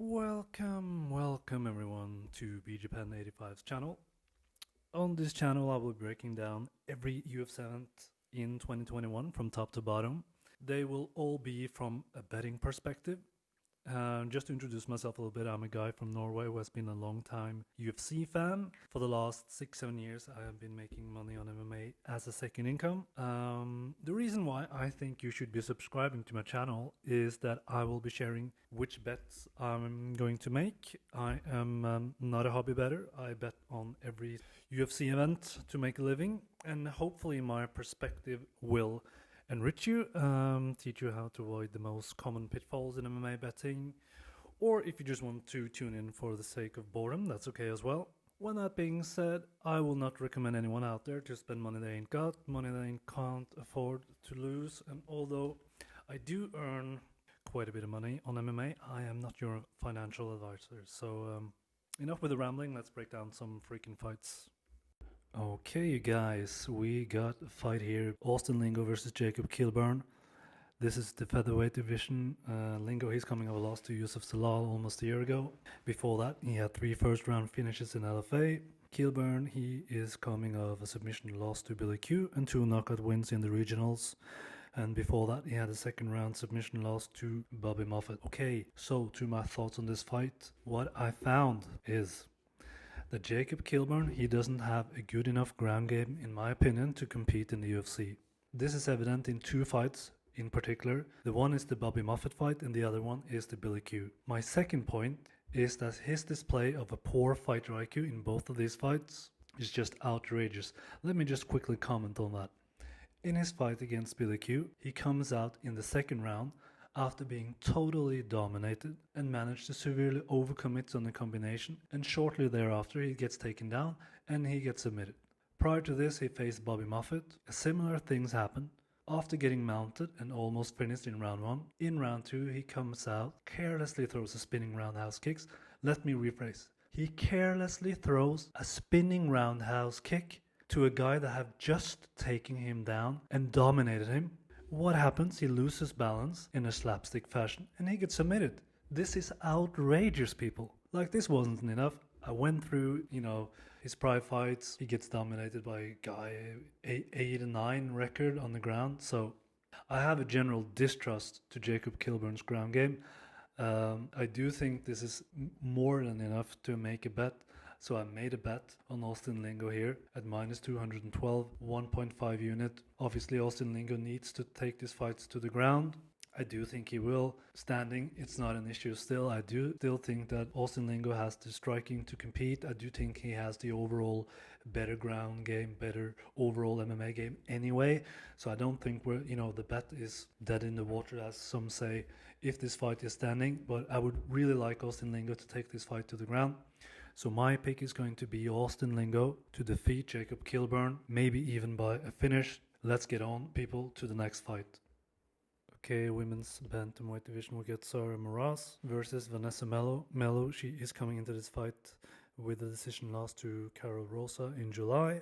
Welcome everyone to BJapan85's channel. On this channel I will be breaking down every UFC event in 2021 from top to bottom. They will all be from a betting perspective. Just to introduce myself a little bit, I'm a guy from Norway who has been a long time UFC fan. For the last 6-7 years I have been making money on MMA as a second income. The reason why I think you should be subscribing to my channel is that I will be sharing which bets I'm going to make. I am not a hobby bettor. I bet on every UFC event to make a living, and hopefully my perspective will enrich you, teach you how to avoid the most common pitfalls in MMA betting, or if you just want to tune in for the sake of boredom, that's okay as well. When that being said, I will not recommend anyone out there to spend money they ain't got, money they can't afford to lose, and although I do earn quite a bit of money on MMA, I am not your financial advisor. So enough with the rambling, let's break down some freaking fights. Okay, you guys, we got a fight here. Austin Lingo versus Jacob Kilburn. This is the featherweight division. Lingo, he's coming off a loss to Yusuf Salal almost a year ago. Before that, he had 3 first-round finishes in LFA. Kilburn, he is coming off a submission loss to Billy Q and 2 knockout wins in the regionals. And before that, he had a second-round submission loss to Bobby Moffett. Okay, so to my thoughts on this fight. What I found is that Jacob Kilburn, he doesn't have a good enough ground game, in my opinion, to compete in the UFC. This is evident in 2 fights in particular. The one is the Bobby Moffett fight and the other one is the Billy Q. My second point is that his display of a poor fighter IQ in both of these fights is just outrageous. Let me just quickly comment on that. In his fight against Billy Q, he comes out in the second round after being totally dominated and managed to severely overcommit on the combination, and shortly thereafter he gets taken down and he gets submitted. Prior to this he faced Bobby Moffett. Similar things happened. After getting mounted and almost finished in round 1, in round 2 he comes out, carelessly throws a spinning roundhouse kicks. Let me rephrase. He carelessly throws a spinning roundhouse kick to a guy that have just taken him down and dominated him. What happens? He loses balance in a slapstick fashion and he gets submitted. This is outrageous, people. Like, this wasn't enough. I went through, his prior fights. He gets dominated by a guy, 8-9 record on the ground. So I have a general distrust to Jacob Kilburn's ground game. I do think this is more than enough to make a bet. So I made a bet on Austin Lingo here at minus 212, 1.5 unit. Obviously Austin Lingo needs to take these fights to the ground. I do think he will. Standing, it's not an issue still. I do still think that Austin Lingo has the striking to compete. I do think he has the overall better ground game, better overall MMA game anyway. So I don't think the bet is dead in the water, as some say, if this fight is standing. But I would really like Austin Lingo to take this fight to the ground. So my pick is going to be Austin Lingo to defeat Jacob Kilburn, maybe even by a finish. Let's get on, people, to the next fight. Okay, women's bantamweight division, we get Sarah Moras versus Vanessa Melo. Melo, she is coming into this fight with a decision loss to Carol Rosa in July.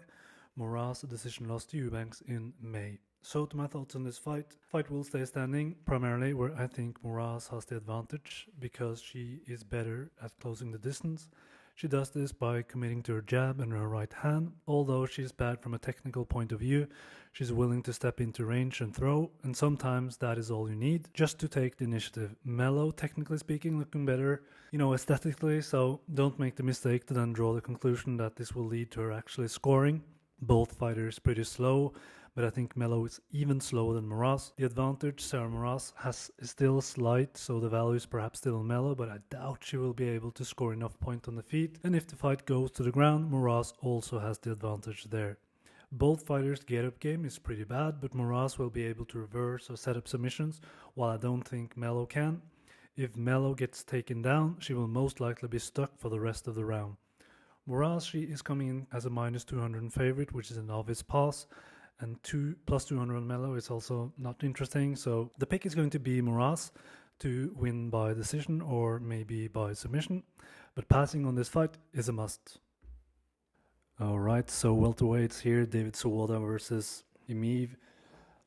Moras, a decision loss to Eubanks in May. So to my thoughts on this fight. Fight will stay standing, primarily where I think Moras has the advantage because she is better at closing the distance. She does this by committing to her jab and her right hand. Although she's bad from a technical point of view, she's willing to step into range and throw, and sometimes that is all you need just to take the initiative. Melo, technically speaking, looking better, aesthetically, so don't make the mistake to then draw the conclusion that this will lead to her actually scoring. Both fighters pretty slow, but I think Melo is even slower than Moras. The advantage Sarah Moras has is still slight, so the value is perhaps still on Melo, but I doubt she will be able to score enough points on the feet. And if the fight goes to the ground, Moras also has the advantage there. Both fighters' get-up game is pretty bad, but Moras will be able to reverse or set up submissions, while I don't think Melo can. If Melo gets taken down, she will most likely be stuck for the rest of the round. Moras, she is coming in as a minus 200 favorite, which is an obvious pass. And plus 200 on Melo is also not interesting. So the pick is going to be Moras to win by decision or maybe by submission. But passing on this fight is a must. Alright, so welterweights here. David Zawada versus Emeev.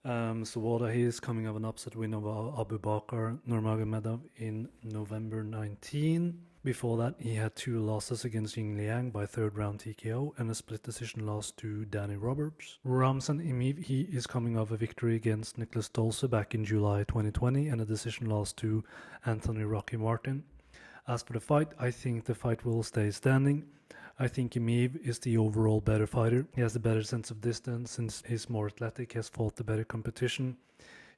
Zawada, he is coming off an upset win over Abu Bakr Nurmagomedov in November 19. Before that, he had 2 losses against Jingliang by 3rd round TKO and a split decision loss to Danny Roberts. Ramzan Emeev, he is coming off a victory against Nicholas Dolce back in July 2020 and a decision loss to Anthony Rocky Martin. As for the fight, I think the fight will stay standing. I think Emeev is the overall better fighter. He has a better sense of distance since he's more athletic, has fought the better competition.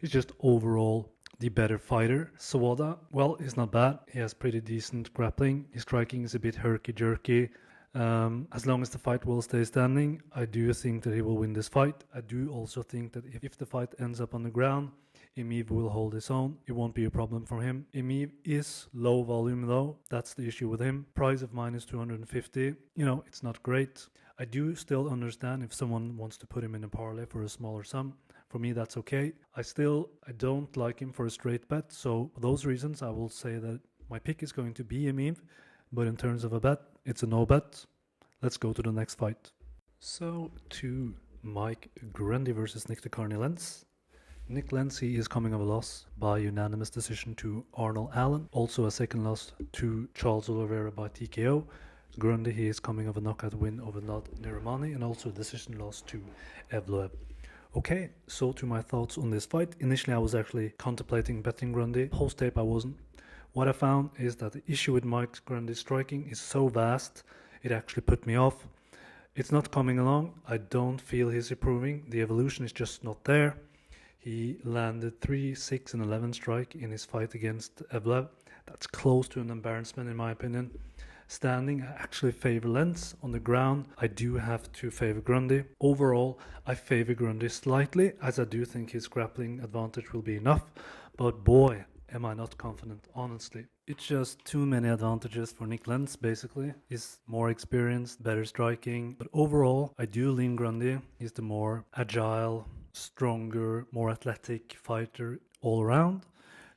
He's just overall the better fighter. Zawada, well, he's not bad. He has pretty decent grappling. His striking is a bit herky-jerky. As long as the fight will stay standing, I do think that he will win this fight. I do also think that if the fight ends up on the ground, Emeev will hold his own. It won't be a problem for him. Emeev is low volume though. That's the issue with him. Price of minus 250. It's not great. I do still understand if someone wants to put him in a parlay for a smaller sum. For me, that's okay. I don't like him for a straight bet. So for those reasons, I will say that my pick is going to be Emeev. But in terms of a bet, it's a no bet. Let's go to the next fight. So to Mike Grundy versus Nick the Carney Lentz. Nick Lentz, he is coming of a loss by unanimous decision to Arnold Allen. Also a second loss to Charles Oliveira by TKO. Grundy, he is coming of a knockout win over Nad Niramani and also a decision loss to Evloev. Okay, so to my thoughts on this fight. Initially, I was actually contemplating betting Grundy. Post-tape, I wasn't. What I found is that the issue with Mike Grundy's striking is so vast, it actually put me off. It's not coming along. I don't feel he's improving. The evolution is just not there. He landed 3, 6, and 11 strike in his fight against Evloev. That's close to an embarrassment in my opinion. Standing, I actually favor Lentz. On the ground, I do have to favor Grundy. Overall, I favor Grundy slightly, as I do think his grappling advantage will be enough. But boy, am I not confident, honestly. It's just too many advantages for Nick Lentz, basically. He's more experienced, better striking. But overall, I do lean Grundy. He's the more agile, stronger, more athletic fighter all around.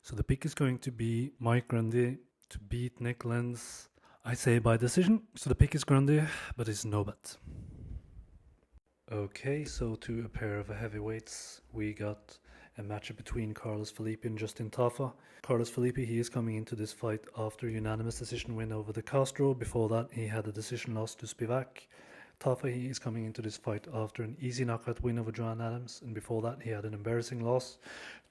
So the pick is going to be Mike Grundy to beat Nick Lentz, I say by decision. So the pick is Grundy, but it's no bet. Okay, so to a pair of heavyweights, we got a matchup between Carlos Felipe and Justin Tafa. Carlos Felipe, he is coming into this fight after a unanimous decision win over De Castro. Before that, he had a decision loss to Spivak. Tafa, he is coming into this fight after an easy knockout win over Joan Adams, and before that he had an embarrassing loss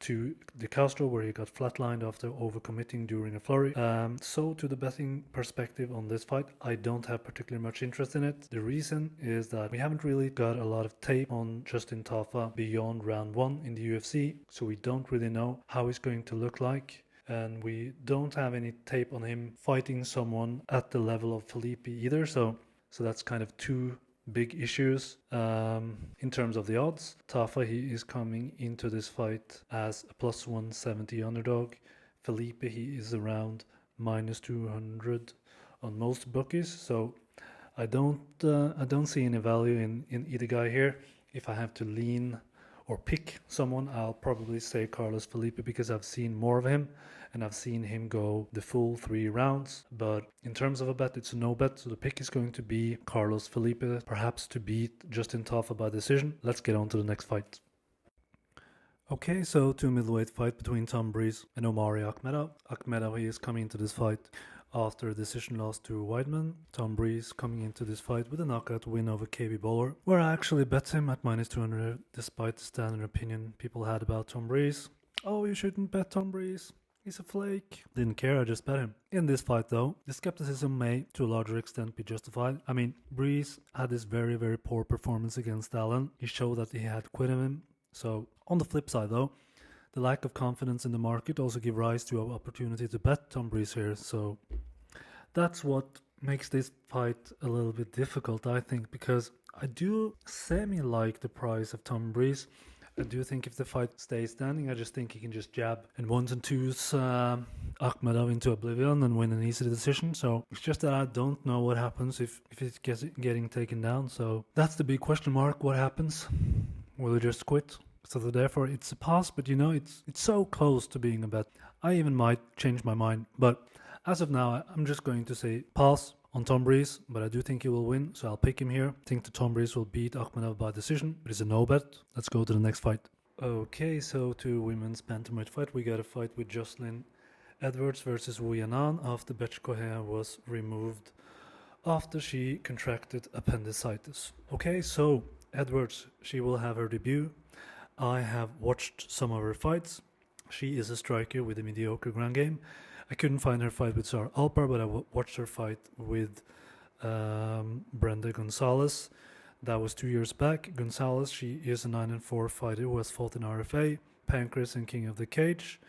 to De Castro where he got flatlined after overcommitting during a flurry. So to the betting perspective on this fight, I don't have particularly much interest in it. The reason is that we haven't really got a lot of tape on Justin Tafa beyond round 1 in the UFC, so we don't really know how he's going to look like. And we don't have any tape on him fighting someone at the level of Felipe either, so that's kind of two big issues in terms of the odds. Tafa, he is coming into this fight as a plus 170 underdog. Felipe, he is around minus 200 on most bookies. So I don't see any value in either guy here. If I have to lean or pick someone, I'll probably say Carlos Felipe because I've seen more of him and I've seen him go the full 3 rounds. But in terms of a bet, it's a no bet. So the pick is going to be Carlos Felipe, perhaps to beat Justin Tafa by decision. Let's get on to the next fight. Okay, so to a middleweight fight between Tom Breese and Omari Ahmedov. Ahmedov, he is coming into this fight after a decision loss to Weidman. Tom Breese coming into this fight with a knockout win over KB Bowler, where I actually bet him at minus 200 despite the standard opinion people had about Tom Breese. Oh, you shouldn't bet Tom Breese. He's a flake. Didn't care, I just bet him. In this fight though, the skepticism may to a larger extent be justified. I mean, Breese had this very, very poor performance against Allen. He showed that he had quit in him. So on the flip side though, the lack of confidence in the market also give rise to an opportunity to bet Tom Breese here. So that's what makes this fight a little bit difficult, I think, because I do semi-like the price of Tom Breese. I do think if the fight stays standing, I just think he can just jab and 1s and 2s Ahmedov into oblivion and win an easy decision. So it's just that I don't know what happens if it's getting taken down. So that's the big question mark. What happens? Will he just quit? So therefore it's a pass, but it's so close to being a bet. I even might change my mind, but as of now, I'm just going to say pass on Tom Breese, but I do think he will win, so I'll pick him here. I think that Tom Breese will beat Ahmedov by decision, but it's a no bet. Let's go to the next fight. Okay, so to women's bantamweight fight, we got a fight with Joselyne Edwards versus Wu Yanan after Betchkohea was removed after she contracted appendicitis. Okay, so Edwards, she will have her debut. I have watched some of her fights. She is a striker with a mediocre ground game. I couldn't find her fight with Sarah Alpar, but I watched her fight with Brenda Gonzalez. That was 2 years back. Gonzalez, she is a 9-4 fighter who has fought in RFA, Pancrase, and King of the Cage.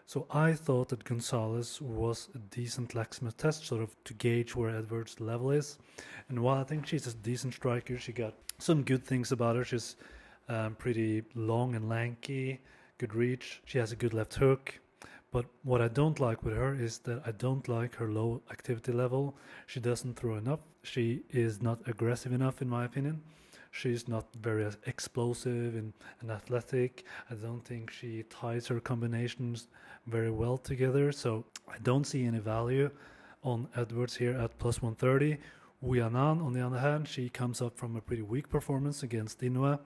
So I thought that Gonzalez was a decent lacksmith test, sort of to gauge where Edwards' level is. And while I think she's a decent striker, she got some good things about her. She's pretty long and lanky, good reach. She has a good left hook. But what I don't like with her is that I don't like her low activity level. She doesn't throw enough. She is not aggressive enough, in my opinion. She's not very explosive and athletic. I don't think she ties her combinations very well together. So I don't see any value on Edwards here at plus 130. Wu Yanan, on the other hand, she comes up from a pretty weak performance against Inoue.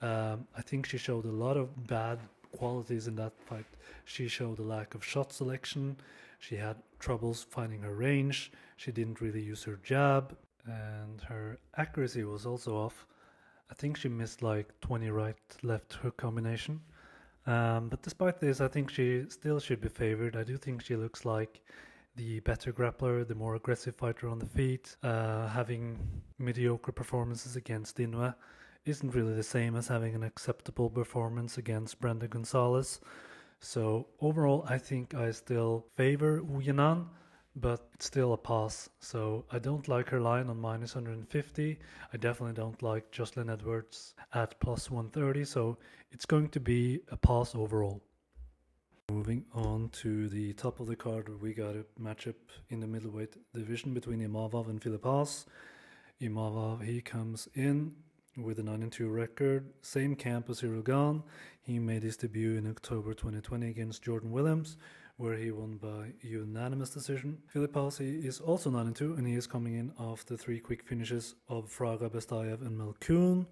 I think she showed a lot of bad qualities in that fight. She showed a lack of shot selection. She had troubles finding her range. She didn't really use her jab, and her accuracy was also off. I think she missed like 20 right-left hook combination. But despite this, I think she still should be favored. I do think she looks like the better grappler, the more aggressive fighter on the feet. Having mediocre performances against Inoue isn't really the same as having an acceptable performance against Brenda Gonzalez. So overall, I think I still favor Wu Yanan, but still a pass. So I don't like her line on minus 150. I definitely don't like Joselyne Edwards at plus 130. So it's going to be a pass overall. Moving on to the top of the card, we got a matchup in the middleweight division between Imavov and Felipe. Imavov, he comes in with a 9-2 record, same camp as Irogan. He made his debut in October 2020 against Jordan Williams, where he won by unanimous decision. Felipe is also 9-2, and he is coming in after 3 quick finishes of Fraga, Bestayev, and Melkoon.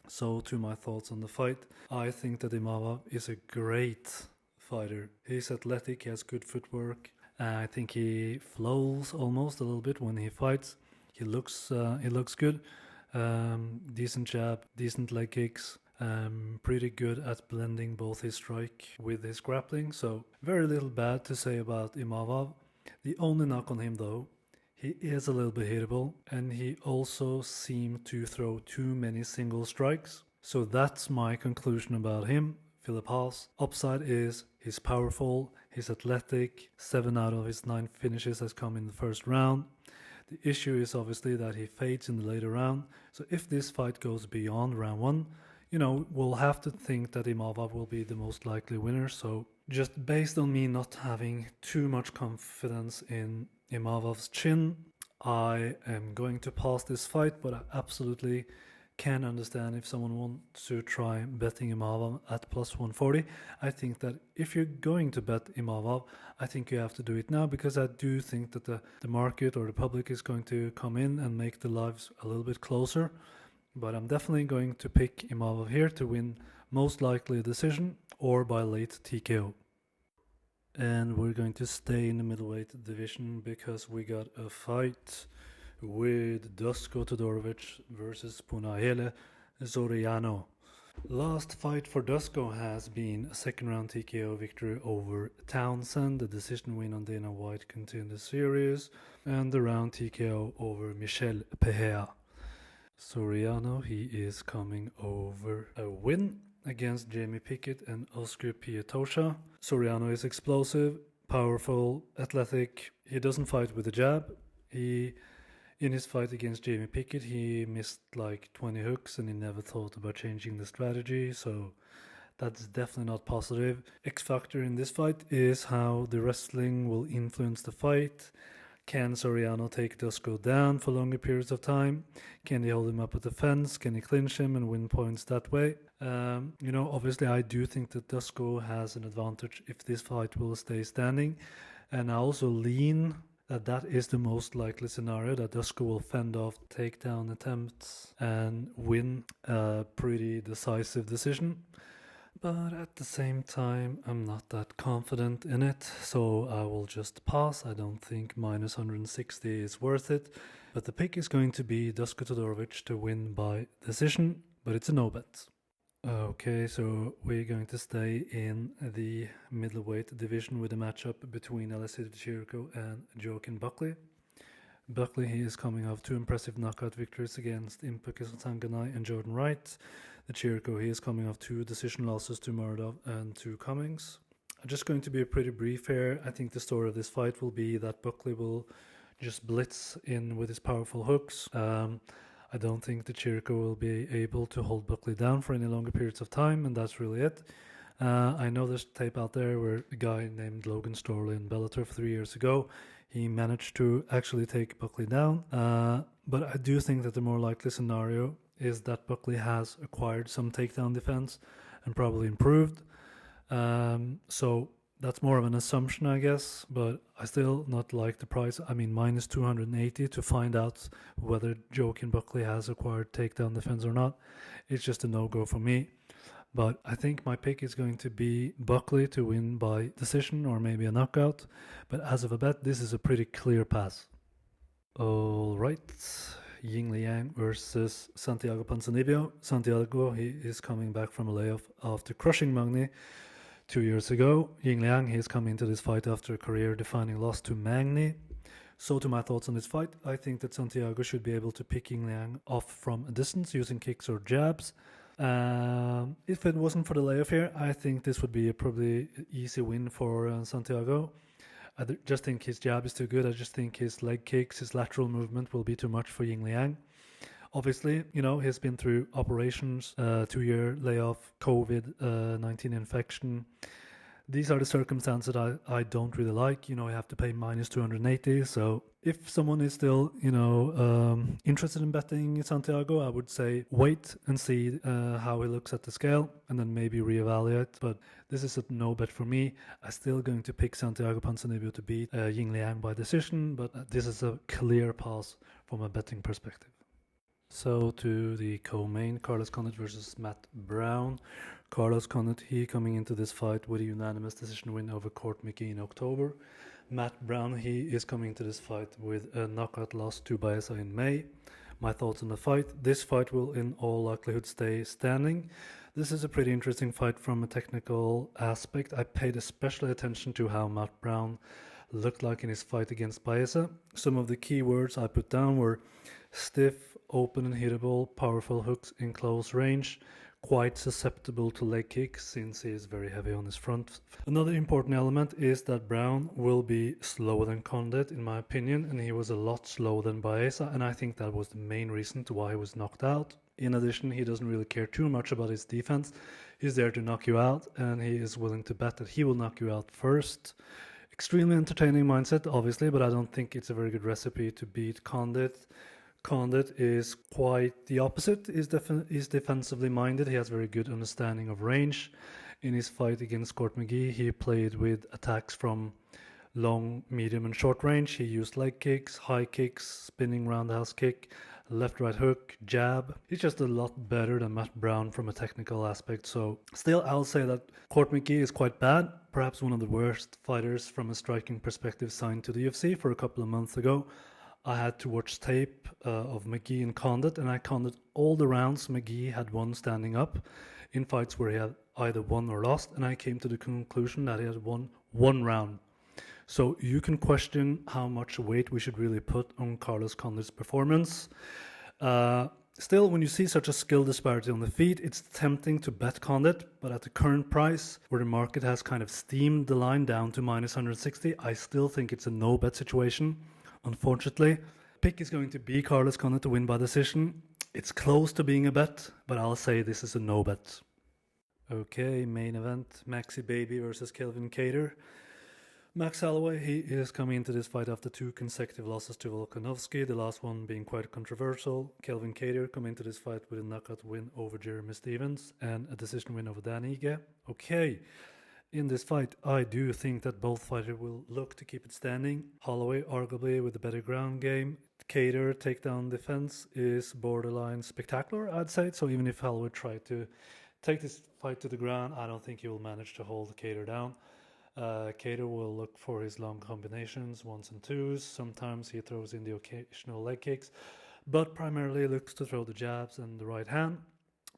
So to my thoughts on the fight, I think that Imavov is a great fighter. He's athletic, he has good footwork. I think he flows almost a little bit when he fights. He looks good. Decent jab, decent leg kicks, pretty good at blending both his strike with his grappling, so very little bad to say about Imavov. The only knock on him though, he is a little bit hittable, and he also seemed to throw too many single strikes. So that's my conclusion about him. Felipe's upside is he's powerful, he's athletic, 7 out of his 9 finishes has come in the first round. The issue is obviously that he fades in the later round. So if this fight goes beyond round 1, we'll have to think that Imavov will be the most likely winner. So just based on me not having too much confidence in Imavov's chin, I am going to pass this fight, but I absolutely can understand if someone wants to try betting Imavov at plus 140. I think that if you're going to bet Imavov, I think you have to do it now, because I do think that the market or the public is going to come in and make the lives a little bit closer. But I'm definitely going to pick Imavov here to win, most likely a decision or by late TKO. And we're going to stay in the middleweight division because we got a fight with Dusko Tudorovic versus Punahele Soriano. Last fight for Dusko has been a second round TKO victory over Townsend, the decision win on Dana White Contender Series, and the round TKO over Michel Pereira. Soriano, he is coming over a win against Jamie Pickett and Oscar Pietosha. Soriano is explosive, powerful, athletic. He doesn't fight with a jab. In his fight against Jamie Pickett, he missed like 20 hooks and he never thought about changing the strategy, so that's definitely not positive. X factor in this fight is how the wrestling will influence the fight. Can Soriano take Dusko down for longer periods of time? Can he hold him up at the fence? Can he clinch him and win points that way? Obviously I do think that Dusko has an advantage if this fight will stay standing, and I also lean that is the most likely scenario, that Dusko will fend off takedown attempts and win a pretty decisive decision. But at the same time, I'm not that confident in it, so I will just pass. I don't think minus 160 is worth it. But the pick is going to be Dusko Tudorovic to win by decision, but it's a no bet. Okay, so we're going to stay in the middleweight division with a matchup between Alessio Chirico and Joaquin Buckley. Buckley, he is coming off 2 impressive knockout victories against Impukus Tanganai and Jordan Wright. The Chirico, he is coming off 2 decision losses to Ahmedov and to Cummings. Just going to be pretty brief here. I think the story of this fight will be that Buckley will just blitz in with his powerful hooks. I don't think the Chirico will be able to hold Buckley down for any longer periods of time, and that's really it. I know there's tape out there where a guy named Logan Storley in Bellator 3 years ago, he managed to actually take Buckley down. But I do think that the more likely scenario is that Buckley has acquired some takedown defense and probably improved. So that's more of an assumption, I guess, but I still not like the price. I mean, minus 280 to find out whether Joaquin Buckley has acquired takedown defense or not. It's just a no-go for me. But I think my pick is going to be Buckley to win by decision or maybe a knockout. But as of a bet, this is a pretty clear pass. All right. Jingliang versus Santiago Ponzninibbio. Santiago, he is coming back from a layoff after crushing Magny 2 years ago. Jingliang, he is coming into this fight after a career-defining loss to Magny. So to my thoughts on this fight, I think that Santiago should be able to pick Jingliang off from a distance using kicks or jabs. If it wasn't for the layoff here, I think this would be a probably easy win for Santiago. I just think his jab is too good. I just think his leg kicks, his lateral movement will be too much for Jingliang. Obviously, you know, he's been through operations, 2-year layoff, COVID-19 infection. These are the circumstances that I don't really like. You know, you have to pay minus 280. So if someone is still, interested in betting Santiago, I would say wait and see how he looks at the scale and then maybe reevaluate. But this is a no bet for me. I'm still going to pick Santiago Ponzninibbio to beat Jingliang by decision, but this is a clear pass from a betting perspective. So to the co-main, Carlos Condit versus Matt Brown. Carlos Condit, he coming into this fight with a unanimous decision win over Court McGee in October. Matt Brown, he is coming into this fight with a knockout loss to Baeza in May. My thoughts on the fight. This fight will in all likelihood stay standing. This is a pretty interesting fight from a technical aspect. I paid especially attention to how Matt Brown looked like in his fight against Baeza. Some of the key words I put down were stiff, open and hittable, powerful hooks in close range, quite susceptible to leg kicks since he is very heavy on his front. Another important element is that Brown will be slower than Condit in my opinion, and he was a lot slower than Baeza, and I think that was the main reason to why he was knocked out. In addition, he doesn't really care too much about his defense. He's there to knock you out, and he is willing to bet that he will knock you out first. Extremely entertaining mindset, obviously, but I don't think it's a very good recipe to beat Condit. Condit is quite the opposite. He's defensively minded. He has very good understanding of range. In his fight against Court McGee, he played with attacks from long, medium and short range. He used leg kicks, high kicks, spinning roundhouse kick, left-right hook, jab. He's just a lot better than Matt Brown from a technical aspect. So still, I'll say that Court McGee is quite bad. Perhaps one of the worst fighters from a striking perspective signed to the UFC for a couple of months ago. I had to watch tape of McGee and Condit, and I counted all the rounds McGee had won standing up in fights where he had either won or lost, and I came to the conclusion that he had won one round. So you can question how much weight we should really put on Carlos Condit's performance. Still, when you see such a skill disparity on the feet, it's tempting to bet Condit, but at the current price, where the market has kind of steamed the line down to minus 160, I still think it's a no-bet situation. Unfortunately, pick is going to be Carlos Condit to win by decision. It's close to being a bet, but I'll say this is a no bet. Okay, main event, Maxi Baby versus Kelvin Kattar. Max Holloway, he is coming into this fight after 2 consecutive losses to Volkanovski, the last one being quite controversial. Kelvin Kattar coming into this fight with a knockout win over Jeremy Stephens and a decision win over Dan Ige. Okay. In this fight, I do think that both fighters will look to keep it standing. Holloway, arguably with a better ground game. Kattar takedown defense is borderline spectacular, I'd say. So even if Holloway tried to take this fight to the ground. I don't think he will manage to hold Kattar down. Kattar will look for his long combinations, ones and twos. Sometimes he throws in the occasional leg kicks, but primarily looks to throw the jabs and the right hand.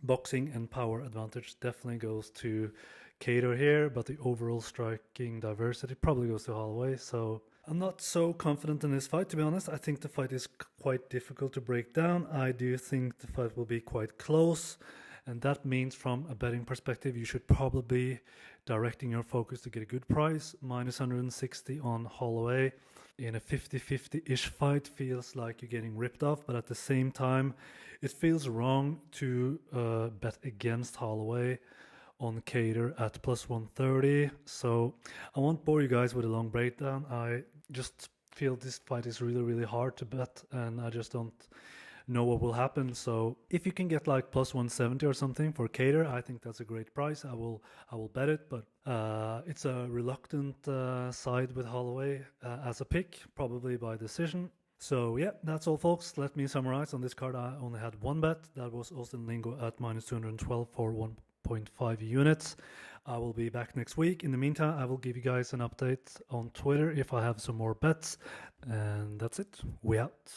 Boxing and power advantage definitely goes to Kattar here, but the overall striking diversity probably goes to Holloway. So I'm not so confident in this fight, to be honest. I think the fight is quite difficult to break down. I do think the fight will be quite close, and that means from a betting perspective, you should probably be directing your focus to get a good price. Minus 160 on Holloway in a 50-50-ish fight feels like you're getting ripped off, but at the same time, it feels wrong to bet against Holloway on Kattar at plus 130. So I won't bore you guys with a long breakdown. I just feel this fight is really, really hard to bet, and I just don't know what will happen. So if you can get like plus 170 or something for Kattar, I think that's a great price. I will bet it, but it's a reluctant side with Holloway as a pick, probably by decision. So yeah, that's all, folks. Let me summarize. On this card, I only had one bet. That was Austin Lingo at minus 212 for 1.5 units. I will be back next week. In the meantime, I will give you guys an update on Twitter if I have some more bets. And that's it. We out.